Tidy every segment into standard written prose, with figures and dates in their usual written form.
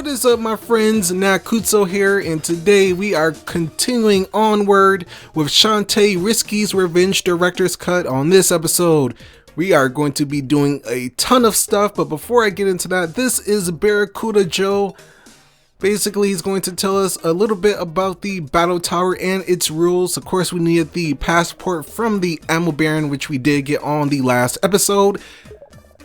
What is up, my friends? Nakusoo here, and today we are continuing onward with Shantae Risky's Revenge Director's Cut. On this episode, we are going to be doing a ton of stuff, but before I get into that, this is Barracuda Joe. Basically, he's going to tell us a little bit about the battle tower and its rules. Of course, we needed the passport from the Ammo Baron, which we did get on the last episode.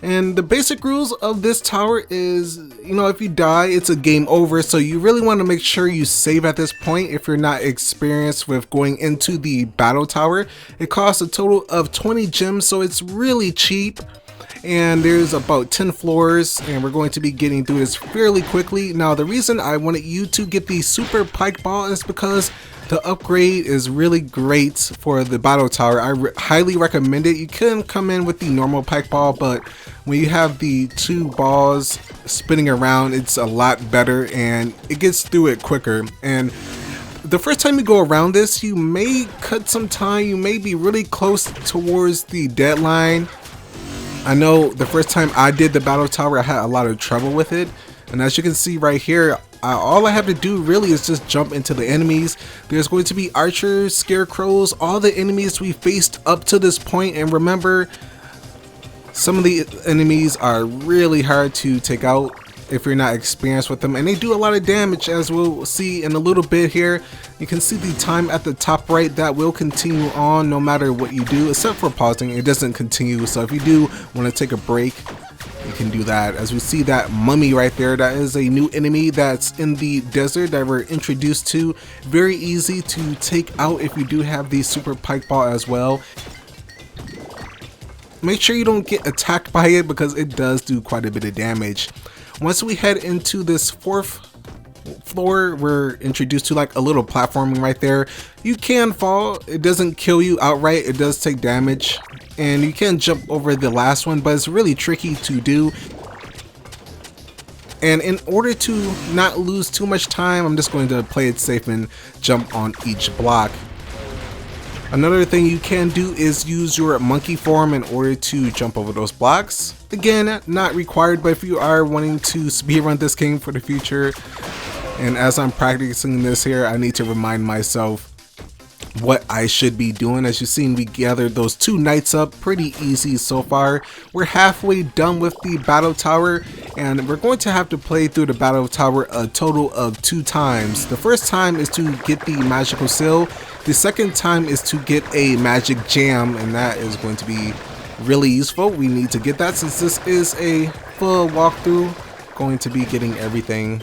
And the basic rules of this tower is, if you die, it's a game over. So you really want to make sure you save at this point if you're not experienced with going into the battle tower. It costs a total of 20 gems, so it's really cheap. And there's about 10 floors, and we're going to be getting through this fairly quickly. Now, the reason I wanted you to get the super pike ball is because the upgrade is really great for the battle tower. I highly recommend it. You can come in with the normal pike ball, but when you have the two balls spinning around, it's a lot better and it gets through it quicker. And the first time you go around this, you may cut some time. You may be really close towards the deadline. I know the first time I did the battle tower, I had a lot of trouble with it. And as you can see right here, all I have to do really is just jump into the enemies. There's going to be archers, scarecrows, all the enemies we faced up to this point. And remember, some of the enemies are really hard to take out if you're not experienced with them, and they do a lot of damage, as we'll see in a little bit here. You can see the time at the top right. That will continue on no matter what you do, except for pausing. It doesn't continue, so if you do want to take a break, you can do that. As we see that mummy right there, that is a new enemy that's in the desert that we're introduced to. Very easy to take out if you do have the super pike ball as well. Make sure you don't get attacked by it because it does do quite a bit of damage. Once we head into this fourth floor, we're introduced to like a little platforming right there. You can fall. It doesn't kill you outright. It does take damage. And you can jump over the last one, but it's really tricky to do. And in order to not lose too much time, I'm just going to play it safe and jump on each block. Another thing you can do is use your monkey form in order to jump over those blocks. Again, not required, but if you are wanting to speedrun this game for the future, and as I'm practicing this here, I need to remind myself what I should be doing. As you've seen, we gathered those two knights up pretty easy so far. We're halfway done with the battle tower, and we're going to have to play through the battle tower a total of 2 times. The first time is to get the magical seal. The second time is to get a magic jam, and that is going to be really useful. We need to get that since this is a full walkthrough. Going to be getting everything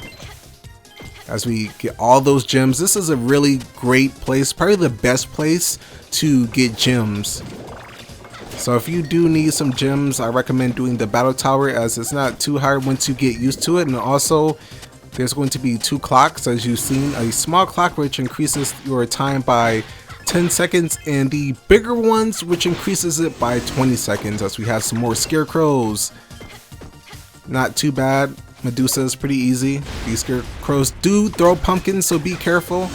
as we get all those gems. This is a really great place, probably the best place to get gems. So if you do need some gems, I recommend doing the battle tower, as it's not too hard once you get used to it. And also, there's going to be 2 clocks, as you've seen. A small clock which increases your time by 10 seconds, and the bigger ones which increases it by 20 seconds, as we have some more scarecrows. Not too bad. Medusa is pretty easy. These scarecrows do throw pumpkins, so be careful.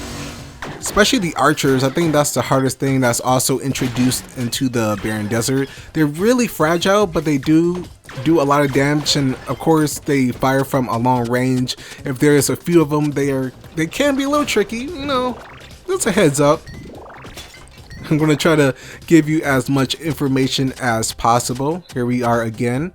Especially the archers. I think that's the hardest thing that's also introduced into the barren desert. They're really fragile, but they do a lot of damage, and of course they fire from a long range. If there's a few of them, they can be a little tricky. That's a heads up. I'm going to try to give you as much information as possible. Here we are again,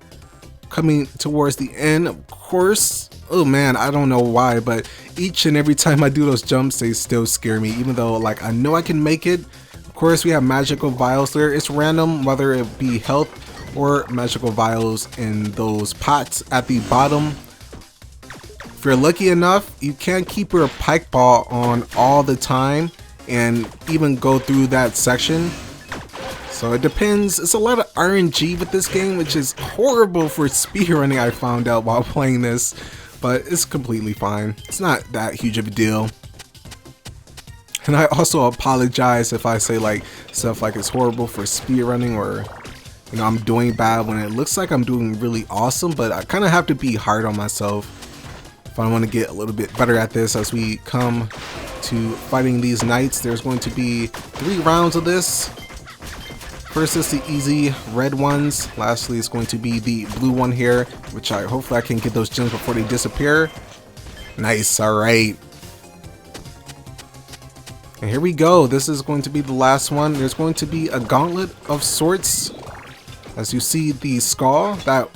coming towards the end. Of course, oh man, I don't know why, but each and every time I do those jumps, they still scare me, even though like I know I can make it. Of course, we have magical vials there. It's random whether it be health or magical vials in those pots at the bottom. If you're lucky enough, you can keep your pike ball on all the time and even go through that section. So it depends. It's a lot of RNG with this game, which is horrible for speedrunning, I found out while playing this, but it's completely fine. It's not that huge of a deal. And I also apologize if I say like stuff like it's horrible for speedrunning, or I'm doing bad when it looks like I'm doing really awesome, but I kind of have to be hard on myself if I want to get a little bit better at this. As we come to fighting these knights, there's going to be 3 rounds of this. First is the easy red ones. Lastly, it's going to be the blue one here, which hopefully I can get those gems before they disappear. Nice, alright. And here we go. This is going to be the last one. There's going to be a gauntlet of sorts. As you see the skull, that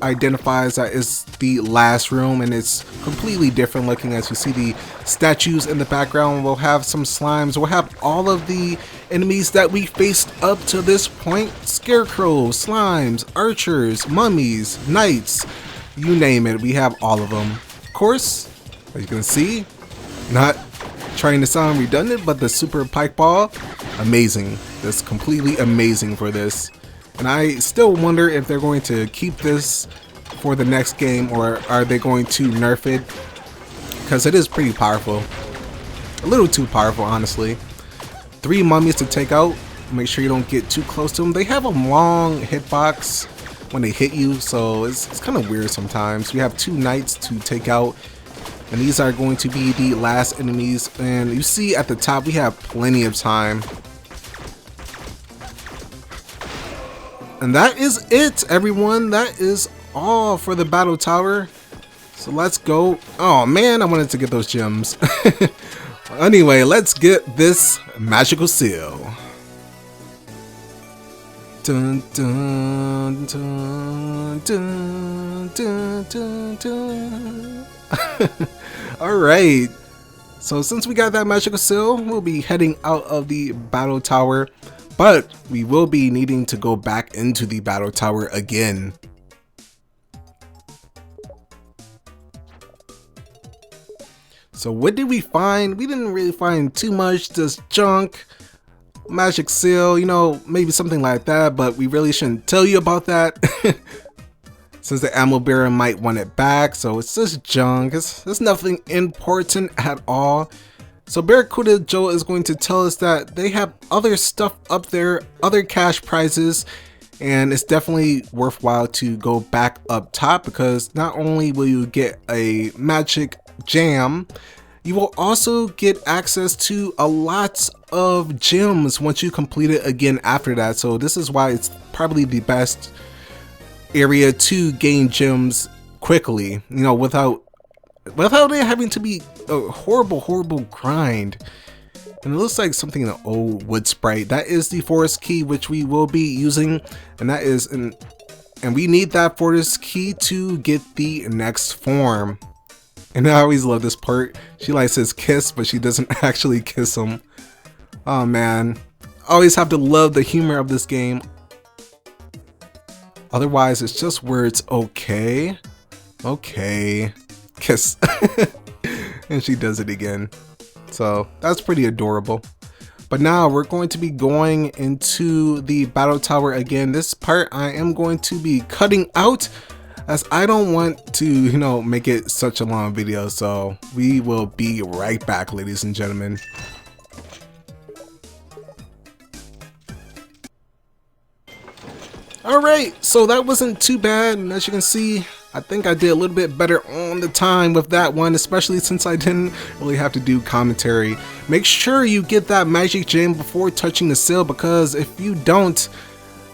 identifies that is the last room, and it's completely different looking. As you see the statues in the background, we'll have some slimes, we'll have all of the enemies that we faced up to this point. Scarecrows, slimes, archers, mummies, knights, you name it, we have all of them. Of course, as you can see, not trying to sound redundant, but the super pike ball, amazing. That's completely amazing for this. And I still wonder if they're going to keep this for the next game, or are they going to nerf it? Because it is pretty powerful. A little too powerful, honestly. 3 mummies to take out. Make sure you don't get too close to them. They have a long hitbox when they hit you, so it's kind of weird sometimes. We have 2 knights to take out. And these are going to be the last enemies. And you see at the top, we have plenty of time. And that is it, everyone. That is all for the battle tower. So let's go. Oh man, I wanted to get those gems. Anyway, let's get this magical seal. Dun, dun, dun, dun, dun, dun, dun. Alright. So since we got that magical seal, we'll be heading out of the battle tower. But we will be needing to go back into the battle tower again. So what did we find? We didn't really find too much, just junk, magic seal, you know, maybe something like that, but we really shouldn't tell you about that. Since the ammo bearer might want it back, so it's just junk. It's nothing important at all. So Barracuda Joe is going to tell us that they have other stuff up there, other cash prizes, and it's definitely worthwhile to go back up top, because not only will you get a magic jam, you will also get access to a lot of gems once you complete it again after that. So this is why it's probably the best area to gain gems quickly, you know, without it having to be a horrible grind. And it looks like something in an old wood sprite. That is the forest key, which we will be using, and that is and we need that forest key to get the next form. And I always love this part. She like says kiss, but she doesn't actually kiss him. Oh man, always have to love the humor of this game. Otherwise it's just words. Okay, kiss. And she does it again. So that's pretty adorable. But now we're going to be going into the battle tower again. This part I am going to be cutting out, as I don't want to, you know, make it such a long video. So we will be right back, ladies and gentlemen. Alright, so that wasn't too bad, and as you can see, I think I did a little bit better on the time with that one, especially since I didn't really have to do commentary. Make sure you get that magic gem before touching the seal, because if you don't,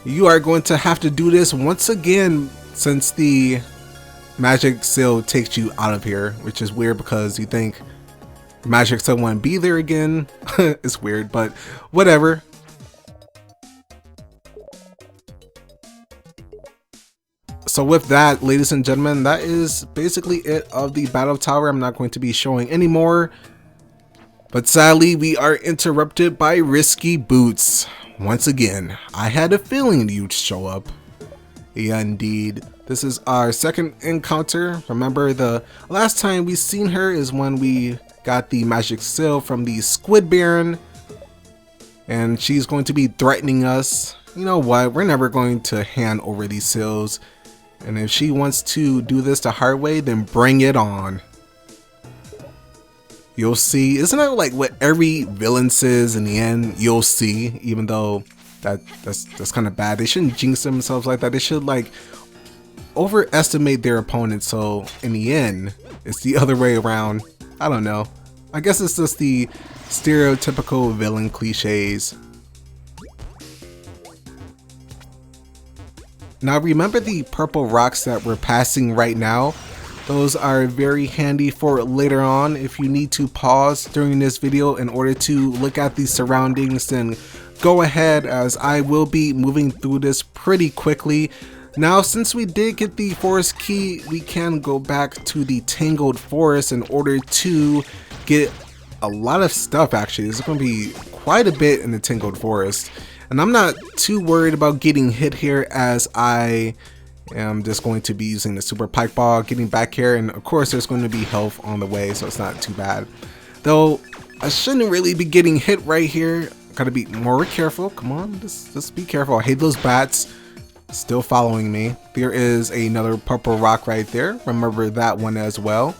you are going to have to do this once again, since the magic seal takes you out of here, which is weird because you think magic seal won't be there again. It's weird, but whatever. So with that, ladies and gentlemen, that is basically it of the battle tower. I'm not going to be showing any more, but sadly we are interrupted by Risky Boots. Once again, I had a feeling you'd show up. Yeah, indeed. This is our second encounter. Remember, the last time we seen her is when we got the magic seal from the Squid Baron, and she's going to be threatening us. You know what, we're never going to hand over these seals. And if she wants to do this the hard way, then bring it on. You'll see. Isn't that like what every villain says in the end? You'll see. Even though that's kind of bad. They shouldn't jinx themselves like that. They should like overestimate their opponent. So in the end, it's the other way around. I don't know. I guess it's just the stereotypical villain cliches. Now remember the purple rocks that we're passing right now? Those are very handy for later on if you need to pause during this video in order to look at the surroundings. Then go ahead, as I will be moving through this pretty quickly. Now, since we did get the forest key, we can go back to the Tangled Forest in order to get a lot of stuff. Actually, there's going to be quite a bit in the Tangled Forest, and I'm not too worried about getting hit here, as I am just going to be using the super pike ball, getting back here, and of course there's going to be health on the way, so it's not too bad. Though I shouldn't really be getting hit right here. Gotta be more careful. Come on, just be careful. I hate those bats still following me. There is another purple rock right there. Remember that one as well.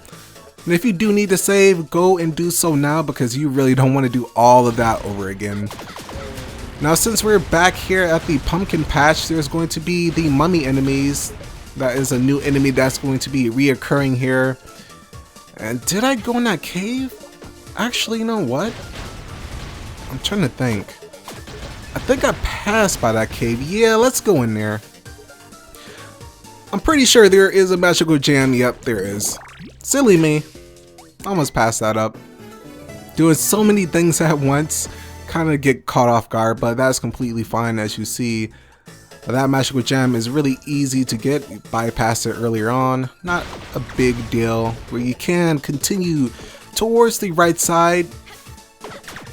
And if you do need to save, go and do so now, because you really don't want to do all of that over again. Now, since we're back here at the pumpkin patch, there's going to be the mummy enemies. That is a new enemy that's going to be reoccurring here. And did I go in that cave? Actually, you know what? I'm trying to think. I think I passed by that cave. Yeah, let's go in there. I'm pretty sure there is a magical gem. Yep, there is. Silly me. Almost passed that up. Doing so many things at once. Kind of get caught off guard, but that's completely fine. As you see, that magical gem is really easy to get. You bypassed it earlier on. Not a big deal. Where you can continue towards the right side.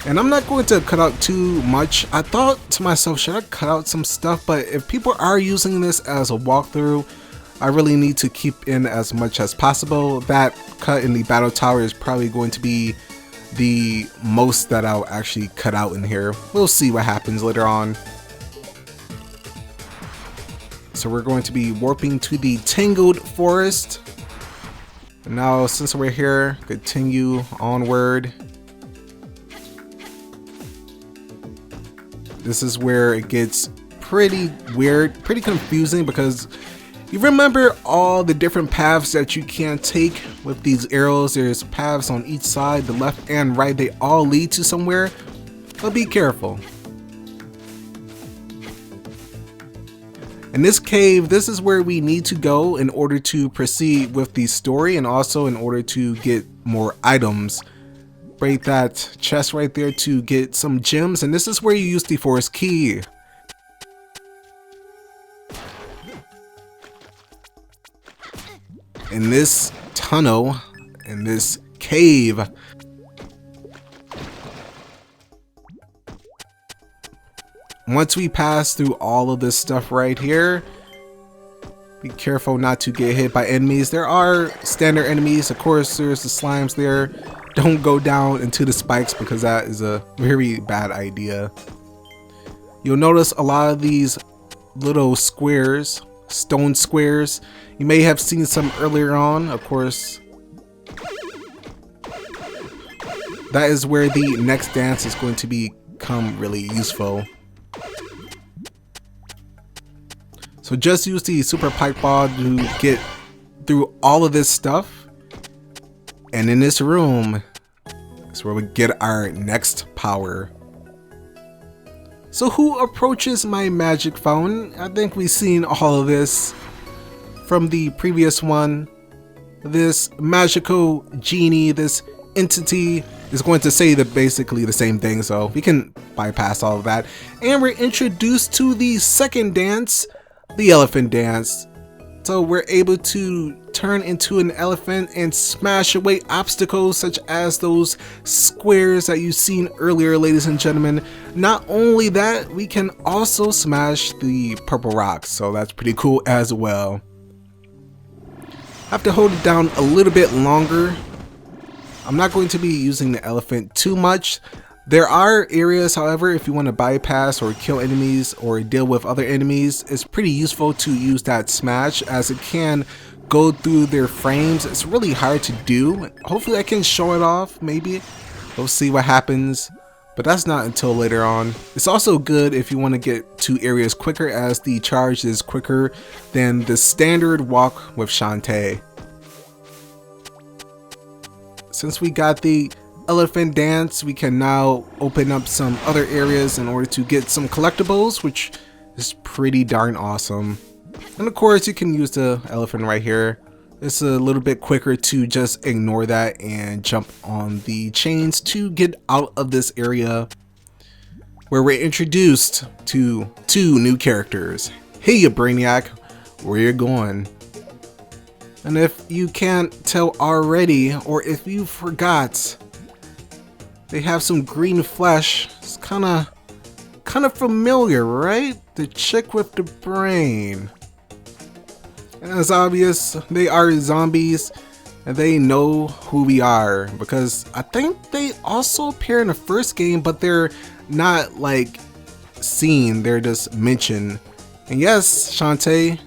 And I'm not going to cut out too much. I thought to myself, should I cut out some stuff? But if people are using this as a walkthrough, I really need to keep in as much as possible. That cut in the battle tower is probably going to be the most that I'll actually cut out in here. We'll see what happens later on. So we're going to be warping to the Tangled Forest. And now, since we're here, continue onward. This is where it gets pretty weird, pretty confusing, because you remember all the different paths that you can take with these arrows. There's paths on each side, the left and right. They all lead to somewhere, but be careful. In this cave, this is where we need to go in order to proceed with the story, and also in order to get more items. Break that chest right there to get some gems, and this is where you use the forest key. In this tunnel, in this cave, once we pass through all of this stuff right here, be careful not to get hit by enemies. There are standard enemies, of course. There's the slimes there. Don't go down into the spikes, because that is a very bad idea. You'll notice a lot of these little squares, stone squares. You may have seen some earlier on, of course. That is where the next dance is going to become really useful. So just use the super pike ball to get through all of this stuff. And in this room is where we get our next power. So who approaches my magic fountain? I think we've seen all of this from the previous one. This magical genie, this entity, is going to say basically the same thing, so we can bypass all of that. And we're introduced to the second dance, the elephant dance. So we're able to turn into an elephant and smash away obstacles such as those squares that you've seen earlier, ladies and gentlemen. Not only that, we can also smash the purple rocks, so that's pretty cool as well. I have to hold it down a little bit longer. I'm not going to be using the elephant too much. There are areas, however, if you want to bypass or kill enemies or deal with other enemies, it's pretty useful to use that smash, as it can go through their frames. It's really hard to do. Hopefully I can show it off, maybe. We'll see what happens, but that's not until later on. It's also good if you want to get to areas quicker, as the charge is quicker than the standard walk with Shantae. Since we got the elephant dance, we can now open up some other areas in order to get some collectibles, which is pretty darn awesome. And of course, you can use the elephant right here. It's a little bit quicker to just ignore that and jump on the chains to get out of this area where we're introduced to 2 new characters. Hey, you Brainiac, where you going? And if you can't tell already, or if you forgot, they have some green flesh. It's kind of familiar, right? The chick with the brain. And it's obvious they are zombies, and they know who we are because I think they also appear in the first game, but they're not like seen, they're just mentioned. And yes, Shantae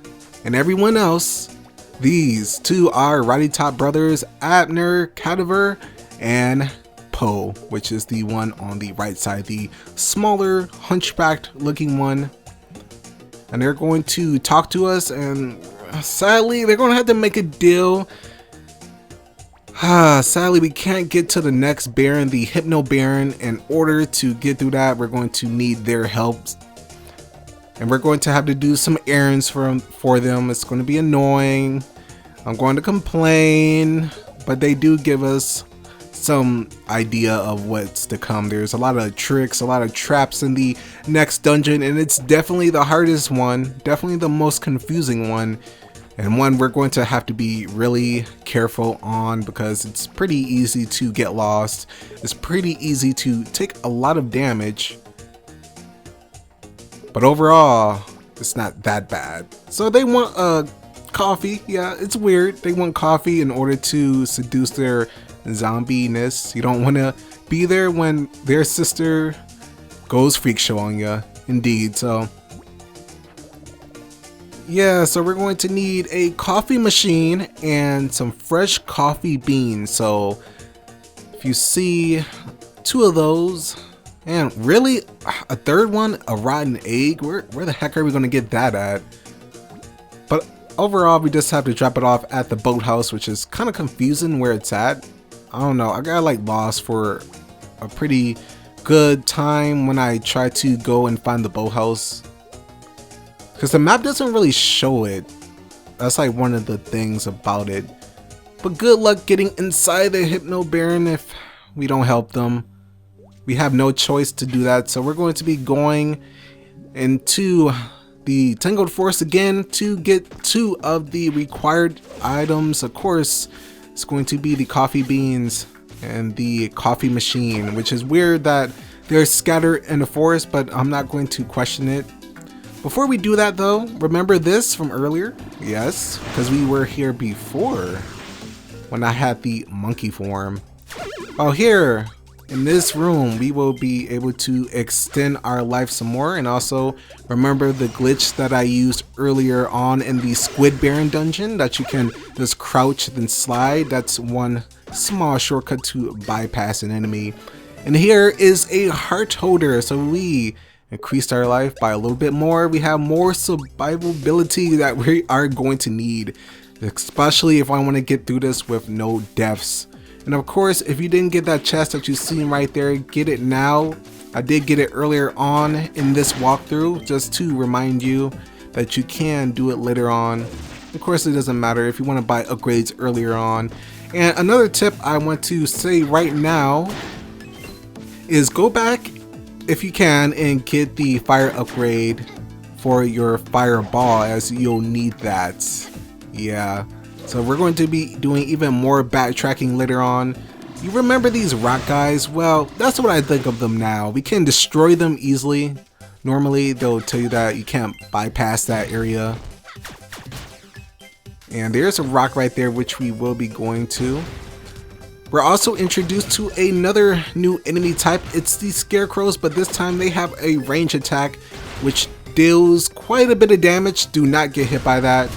and everyone else, these 2 are Roddy Top brothers, Abner Cadaver and Poe, which is the one on the right side, the smaller hunchbacked looking one. And they're going to talk to us, and sadly they're going to have to make a deal. Sadly, we can't get to the next Baron, the Hypno Baron. In order to get through that, we're going to need their help. And we're going to have to do some errands for them. It's going to be annoying. I'm going to complain. But they do give us some idea of what's to come. There's a lot of tricks, a lot of traps in the next dungeon. And it's definitely the hardest one. Definitely the most confusing one. And one we're going to have to be really careful on because it's pretty easy to get lost. It's pretty easy to take a lot of damage. But overall, it's not that bad. So they want coffee. Yeah, it's weird. They want coffee in order to seduce their zombie-ness. You don't want to be there when their sister goes freak show on you. Indeed, so... yeah, so we're going to need a coffee machine and some fresh coffee beans. So if you see 2 of those, and really a 3rd one, a rotten egg, where the heck are we going to get that at? But overall, we just have to drop it off at the boathouse, which is kind of confusing where it's at. I don't know, I got like lost for a pretty good time when I tried to go and find the boathouse. Because the map doesn't really show it. That's like one of the things about it. But good luck getting inside the Hypno Baron if we don't help them. We have no choice to do that. So we're going to be going into the Tangled Forest again to get 2 of the required items. Of course, it's going to be the coffee beans and the coffee machine, which is weird that they're scattered in the forest, but I'm not going to question it. Before we do that though, remember this from earlier? Yes, because we were here before when I had the monkey form. Oh, here in this room, we will be able to extend our life some more. And also remember the glitch that I used earlier on in the Squid Baron dungeon that you can just crouch then slide. That's one small shortcut to bypass an enemy. And here is a heart holder. So we increased our life by a little bit more. We have more survivability that we are going to need, especially if I want to get through this with no deaths. And of course, if you didn't get that chest that you seen right there, get it now. I did get it earlier on in this walkthrough, just to remind you that you can do it later on. Of course, it doesn't matter if you want to buy upgrades earlier on. And another tip I want to say right now is go back if you can and get the fire upgrade for your fireball, as you'll need that. Yeah, so we're going to be doing even more backtracking later on. You remember these rock guys? Well, that's what I think of them now. We can destroy them easily. Normally they'll tell you that you can't bypass that area. And there's a rock right there which we will be going to. We're also introduced to another new enemy type. It's the scarecrows, but this time they have a range attack which deals quite a bit of damage. Do not get hit by that.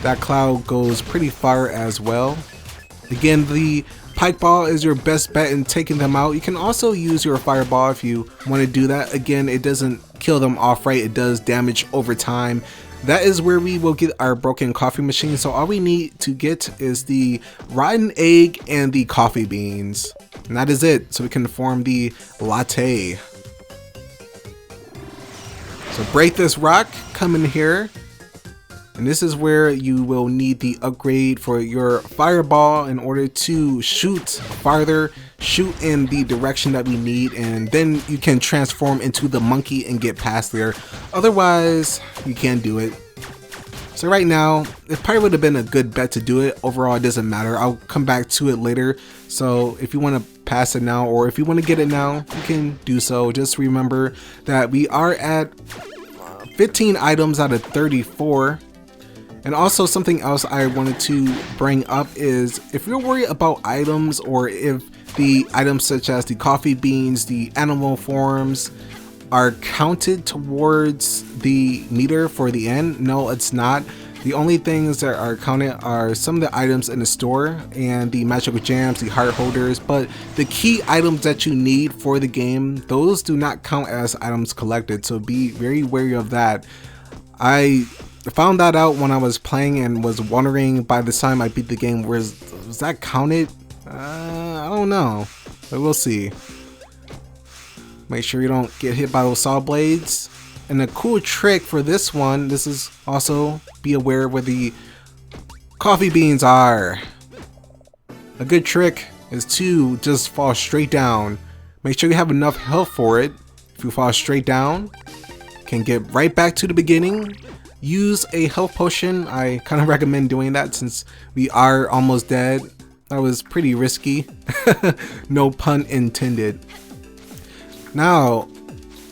That cloud goes pretty far as well. Again, the pike ball is your best bet in taking them out. You can also use your fireball if you want to do that. Again, it doesn't kill them outright. It does damage over time. That is where we will get our broken coffee machine. So all we need to get is the rotten egg and the coffee beans. And that is it. So we can form the latte. So break this rock, come in here. And this is where you will need the upgrade for your fireball in order to shoot farther, shoot in the direction that we need, and then you can transform into the monkey and get past there. Otherwise, you can't do it. So right now, it probably would have been a good bet to do it. Overall, it doesn't matter. I'll come back to it later. So if you want to pass it now, or if you want to get it now, you can do so. Just remember that we are at 15 items out of 34. And also something else I wanted to bring up is if you're worried about items, or if the items such as the coffee beans, the animal forms are counted towards the meter for the end. No, it's not. The only things that are counted are some of the items in the store and the magical gems, the heart holders, but the key items that you need for the game, those do not count as items collected, so be very wary of that. I found that out when I was playing and was wondering by the time I beat the game, was that counted? I don't know, but we'll see. Make sure you don't get hit by those saw blades. And a cool trick for this one, this is also be aware where the coffee beans are. A good trick is to just fall straight down. Make sure you have enough health for it. If you fall straight down, you can get right back to the beginning. Use a health potion. I kind of recommend doing that since we are almost dead. That was pretty risky. No pun intended. Now,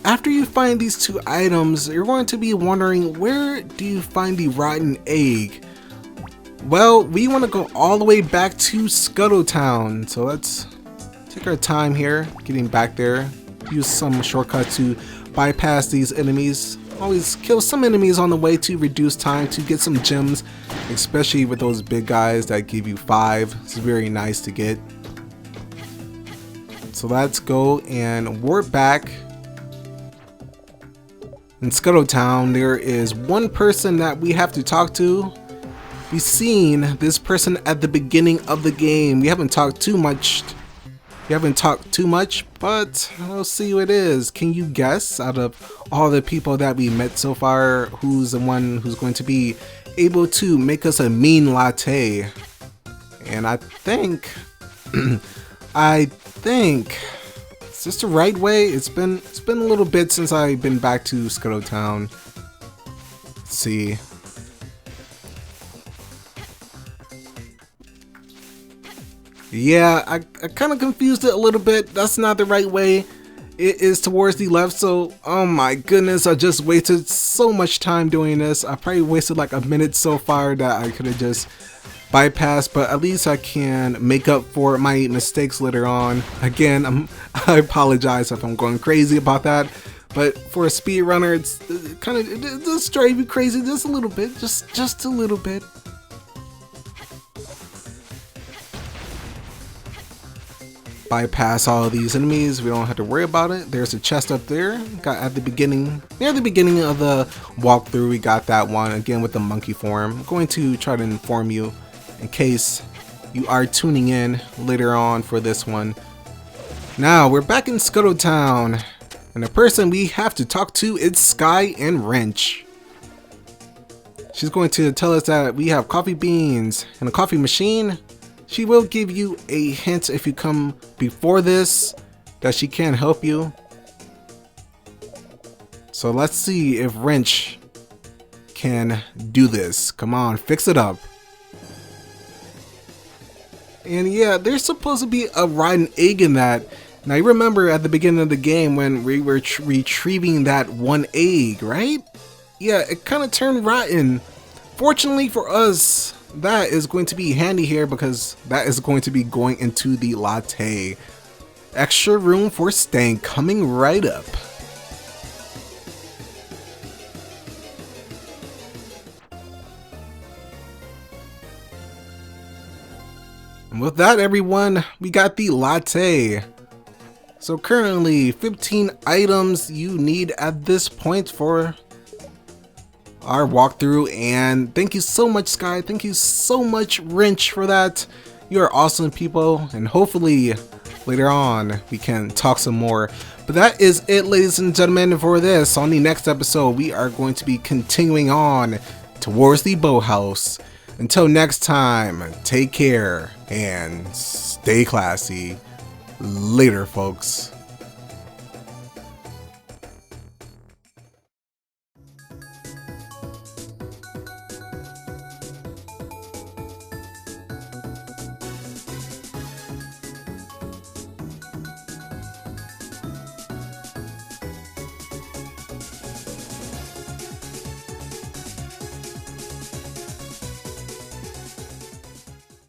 after you find these two items, you're going to be wondering, where do you find the rotten egg? Well, we want to go all the way back to Scuttle Town. So let's take our time here getting back there. Use some shortcut to bypass these enemies. Always kill some enemies on the way to reduce time to get some gems, especially with those big guys that give you 5. It's very nice to get. So let's go and warp back. In Scuttle Town, there is one person that we have to talk to. We've seen this person at the beginning of the game. We haven't talked too much. But we'll see who it is. Can you guess, out of all the people that we met so far, who's the one who's going to be able to make us a mean latte? And I think, is this the right way? It's been a little bit since I've been back to Scuttle Town. Let's see. Yeah, I kind of confused it a little bit. That's not the right way. It is towards the left, so oh my goodness, I just wasted so much time doing this. I probably wasted like a minute so far that I could have just bypassed, but at least I can make up for my mistakes later on. Again, I apologize if I'm going crazy about that, but for a speedrunner, it's kind of, it does drive you crazy just a little bit, just a little bit. Bypass all of these enemies, we don't have to worry about it. There's a chest up there, got at the beginning, near the beginning of the walkthrough, we got that one, again with the monkey form. I'm going to try to inform you in case you are tuning in later on for this one. Now, we're back in Scuttle Town, and the person we have to talk to is Sky and Wrench. She's going to tell us that we have coffee beans and a coffee machine. She will give you a hint if you come before this that she can help you. So let's see if Wrench can do this. Come on, fix it up. And yeah, there's supposed to be a rotten egg in that. Now you remember at the beginning of the game when we were retrieving that one egg, right? Yeah, it kind of turned rotten. Fortunately for us, that is going to be handy here because that is going to be going into the latte. Extra room for stank coming right up. And with that, everyone, we got the latte. So currently 15 items you need at this point for our walkthrough, and thank you so much, Sky. Thank you so much, Wrench, for that. You are awesome people, and hopefully later on we can talk some more. But that is it, ladies and gentlemen, for this. On the next episode, we are going to be continuing on towards the boathouse. Until next time, take care and stay classy. Later, folks.